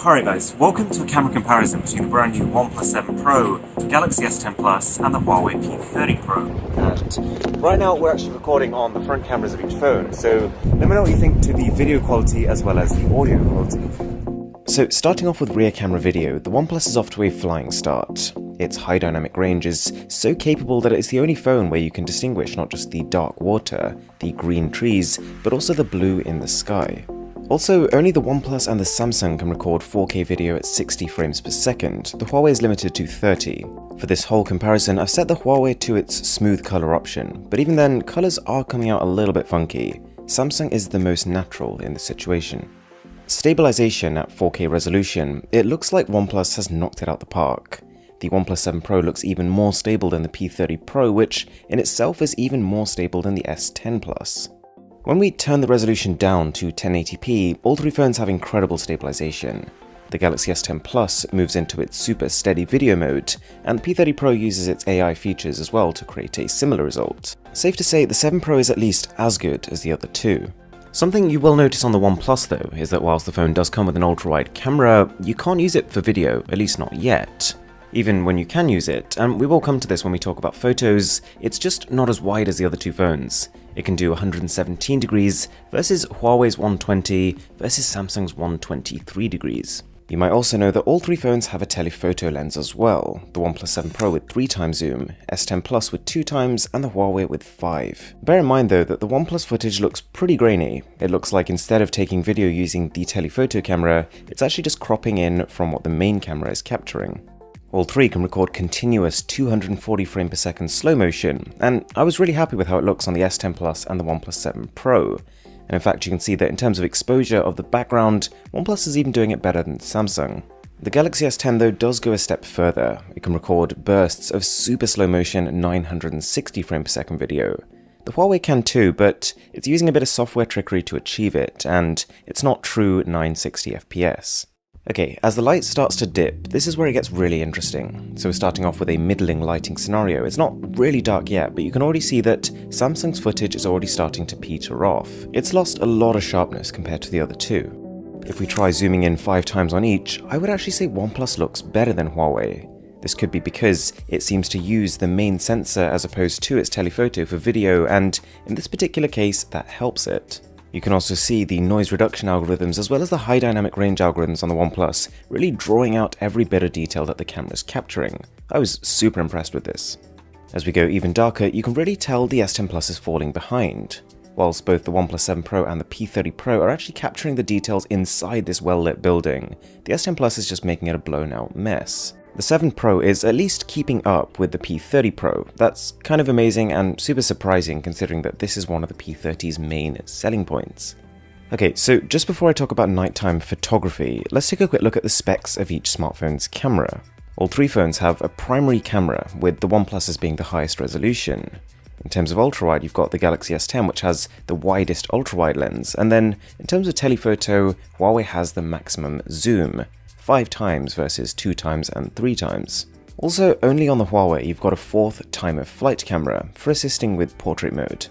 Alright guys, welcome to a camera comparison between the brand new OnePlus 7 Pro, the Galaxy S10 Plus and the Huawei P30 Pro. And right now we're actually recording on the front cameras of each phone, so let me know what you think to the video quality as well as the audio quality. So starting off with rear camera video, the OnePlus is off to a flying start. Its high dynamic range is so capable that it's the only phone where you can distinguish not just the dark water, the green trees, but also the blue in the sky. Also, only the OnePlus and the Samsung can record 4K video at 60 frames per second, the Huawei is limited to 30. For this whole comparison, I've set the Huawei to its smooth color option, but even then, colors are coming out a little bit funky. Samsung is the most natural in this situation. Stabilization at 4K resolution, it looks like OnePlus has knocked it out the park. The OnePlus 7 Pro looks even more stable than the P30 Pro, which in itself is even more stable than the S10 Plus. When we turn the resolution down to 1080p, all three phones have incredible stabilization. The Galaxy S10 Plus moves into its super steady video mode, and the P30 Pro uses its AI features as well to create a similar result. Safe to say, the 7 Pro is at least as good as the other two. Something you will notice on the OnePlus though, is that whilst the phone does come with an ultra-wide camera, you can't use it for video, at least not yet. Even when you can use it, and we will come to this when we talk about photos, it's just not as wide as the other two phones. It can do 117 degrees versus Huawei's 120 versus Samsung's 123 degrees. You might also know that all three phones have a telephoto lens as well, the OnePlus 7 Pro with 3x zoom, S10 Plus with 2x, and the Huawei with 5. Bear in mind though that the OnePlus footage looks pretty grainy. It looks like instead of taking video using the telephoto camera, it's actually just cropping in from what the main camera is capturing. All three can record continuous 240 frame per second slow motion, and I was really happy with how it looks on the S10 Plus and the OnePlus 7 Pro. And in fact, you can see that in terms of exposure of the background, OnePlus is even doing it better than Samsung. The Galaxy S10 though does go a step further. It can record bursts of super slow motion 960 frame per second video. The Huawei can too, but it's using a bit of software trickery to achieve it, and it's not true 960 FPS. Okay, as the light starts to dip, this is where it gets really interesting. So we're starting off with a middling lighting scenario. It's not really dark yet, but you can already see that Samsung's footage is already starting to peter off. It's lost a lot of sharpness compared to the other two. If we try zooming in 5 times on each, I would actually say OnePlus looks better than Huawei. This could be because it seems to use the main sensor as opposed to its telephoto for video, and in this particular case, that helps it. You can also see the noise reduction algorithms as well as the high dynamic range algorithms on the OnePlus really drawing out every bit of detail that the camera is capturing. I was super impressed with this. As we go even darker, you can really tell the S10 Plus is falling behind. Whilst both the OnePlus 7 Pro and the P30 Pro are actually capturing the details inside this well-lit building, the S10 Plus is just making it a blown-out mess. The 7 Pro is at least keeping up with the P30 Pro. That's kind of amazing and super surprising considering that this is one of the P30's main selling points. Okay, so just before I talk about nighttime photography, let's take a quick look at the specs of each smartphone's camera. All three phones have a primary camera, with the OnePlus as being the highest resolution. In terms of ultrawide, you've got the Galaxy S10, which has the widest ultrawide lens, and then in terms of telephoto, Huawei has the maximum zoom. 5 times versus 2 times and 3 times. Also, only on the Huawei you've got a 4th time-of-flight camera for assisting with portrait mode.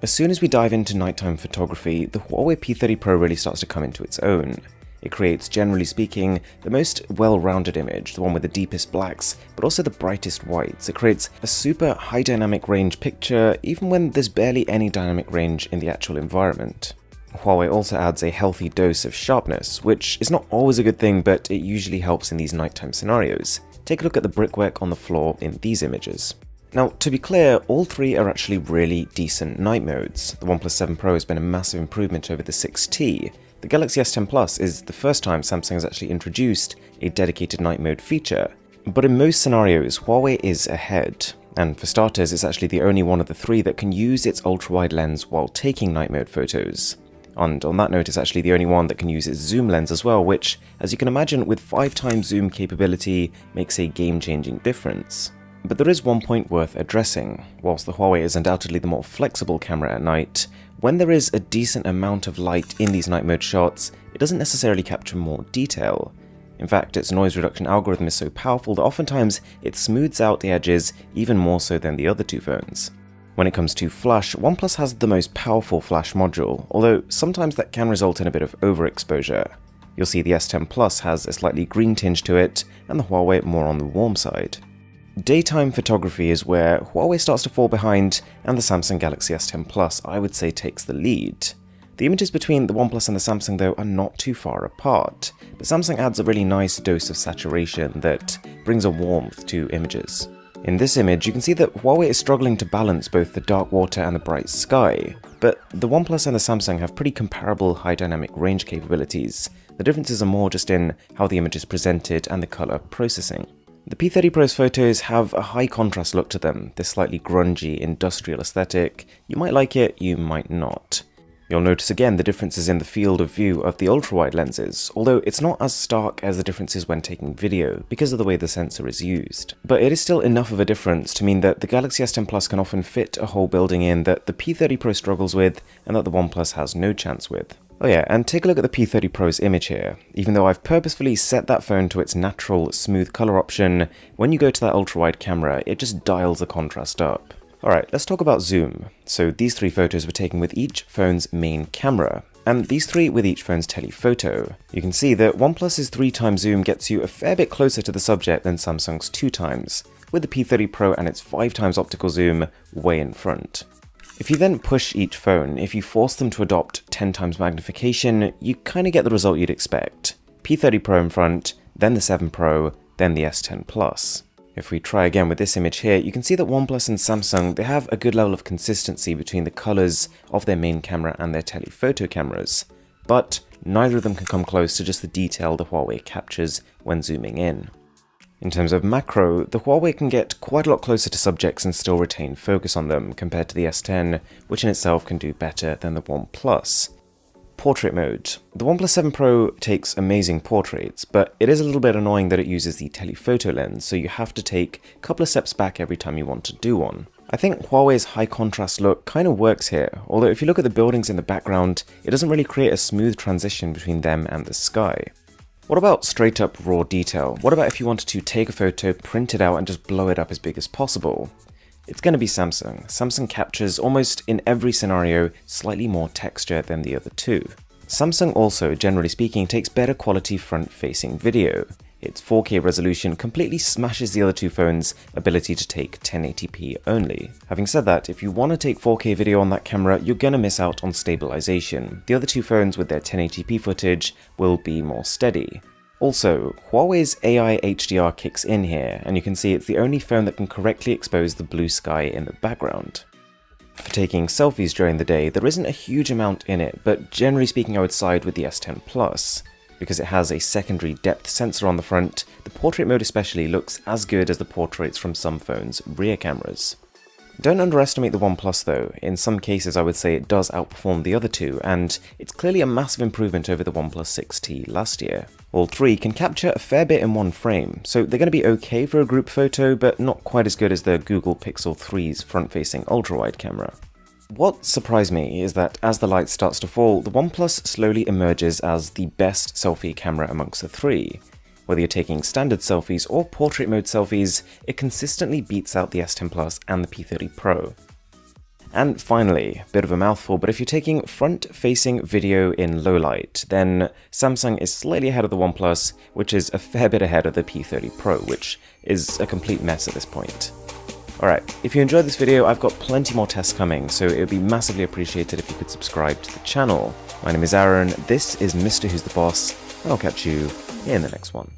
As soon as we dive into nighttime photography, the Huawei P30 Pro really starts to come into its own. It creates, generally speaking, the most well-rounded image, the one with the deepest blacks, but also the brightest whites. It creates a super high dynamic range picture, even when there's barely any dynamic range in the actual environment. Huawei also adds a healthy dose of sharpness, which is not always a good thing, but it usually helps in these nighttime scenarios. Take a look at the brickwork on the floor in these images. Now, to be clear, all three are actually really decent night modes. The OnePlus 7 Pro has been a massive improvement over the 6T. The Galaxy S10 Plus is the first time Samsung has actually introduced a dedicated night mode feature. But in most scenarios, Huawei is ahead. And for starters, it's actually the only one of the three that can use its ultra-wide lens while taking night mode photos. And on that note, it's actually the only one that can use its zoom lens as well, which, as you can imagine, with 5 times zoom capability, makes a game-changing difference. But there is one point worth addressing. Whilst the Huawei is undoubtedly the more flexible camera at night, when there is a decent amount of light in these night mode shots, it doesn't necessarily capture more detail. In fact, its noise reduction algorithm is so powerful that oftentimes it smooths out the edges even more so than the other two phones. When it comes to flash, OnePlus has the most powerful flash module, although sometimes that can result in a bit of overexposure. You'll see the S10 Plus has a slightly green tinge to it, and the Huawei more on the warm side. Daytime photography is where Huawei starts to fall behind, and the Samsung Galaxy S10 Plus, I would say, takes the lead. The images between the OnePlus and the Samsung, though, are not too far apart, but Samsung adds a really nice dose of saturation that brings a warmth to images. In this image, you can see that Huawei is struggling to balance both the dark water and the bright sky, but the OnePlus and the Samsung have pretty comparable high dynamic range capabilities. The differences are more just in how the image is presented and the color processing. The P30 Pro's photos have a high contrast look to them, this slightly grungy industrial aesthetic. You might like it, you might not. You'll notice again the differences in the field of view of the ultra-wide lenses, although it's not as stark as the differences when taking video because of the way the sensor is used. But it is still enough of a difference to mean that the Galaxy S10 Plus can often fit a whole building in that the P30 Pro struggles with and that the OnePlus has no chance with. Oh yeah, and take a look at the P30 Pro's image here. Even though I've purposefully set that phone to its natural smooth color option, when you go to that ultra-wide camera, it just dials the contrast up. Alright, let's talk about zoom. So these three photos were taken with each phone's main camera, and these three with each phone's telephoto. You can see that OnePlus's 3x zoom gets you a fair bit closer to the subject than Samsung's 2x, with the P30 Pro and its 5x optical zoom way in front. If you then push each phone, if you force them to adopt 10x magnification, you kinda get the result you'd expect. P30 Pro in front, then the 7 Pro, then the S10 Plus. If we try again with this image here, you can see that OnePlus and Samsung, they have a good level of consistency between the colors of their main camera and their telephoto cameras, but neither of them can come close to just the detail the Huawei captures when zooming in. In terms of macro, the Huawei can get quite a lot closer to subjects and still retain focus on them compared to the S10, which in itself can do better than the OnePlus. Portrait mode. The OnePlus 7 Pro takes amazing portraits, but it is a little bit annoying that it uses the telephoto lens, so you have to take a couple of steps back every time you want to do one. I think Huawei's high contrast look kind of works here, although if you look at the buildings in the background, it doesn't really create a smooth transition between them and the sky. What about straight up raw detail? What about if you wanted to take a photo, print it out, and just blow it up as big as possible? It's going to be Samsung. Samsung captures almost in every scenario slightly more texture than the other two. Samsung also, generally speaking, takes better quality front-facing video. Its 4K resolution completely smashes the other two phones' ability to take 1080p only. Having said that, if you want to take 4K video on that camera, you're going to miss out on stabilization. The other two phones with their 1080p footage will be more steady. Also, Huawei's AI HDR kicks in here, and you can see it's the only phone that can correctly expose the blue sky in the background. For taking selfies during the day, there isn't a huge amount in it, but generally speaking I would side with the S10 Plus. Because it has a secondary depth sensor on the front, the portrait mode especially looks as good as the portraits from some phones' rear cameras. Don't underestimate the OnePlus though. In some cases I would say it does outperform the other two, and it's clearly a massive improvement over the OnePlus 6T last year. All three can capture a fair bit in one frame, so they're going to be okay for a group photo, but not quite as good as the Google Pixel 3's front-facing ultra-wide camera. What surprised me is that as the light starts to fall, the OnePlus slowly emerges as the best selfie camera amongst the three. Whether you're taking standard selfies or portrait mode selfies, it consistently beats out the S10 Plus and the P30 Pro. And finally, a bit of a mouthful, but if you're taking front-facing video in low light, then Samsung is slightly ahead of the OnePlus, which is a fair bit ahead of the P30 Pro, which is a complete mess at this point. Alright, if you enjoyed this video, I've got plenty more tests coming, so it would be massively appreciated if you could subscribe to the channel. My name is Aaron, this is Mr. Who's the Boss, and I'll catch you in the next one.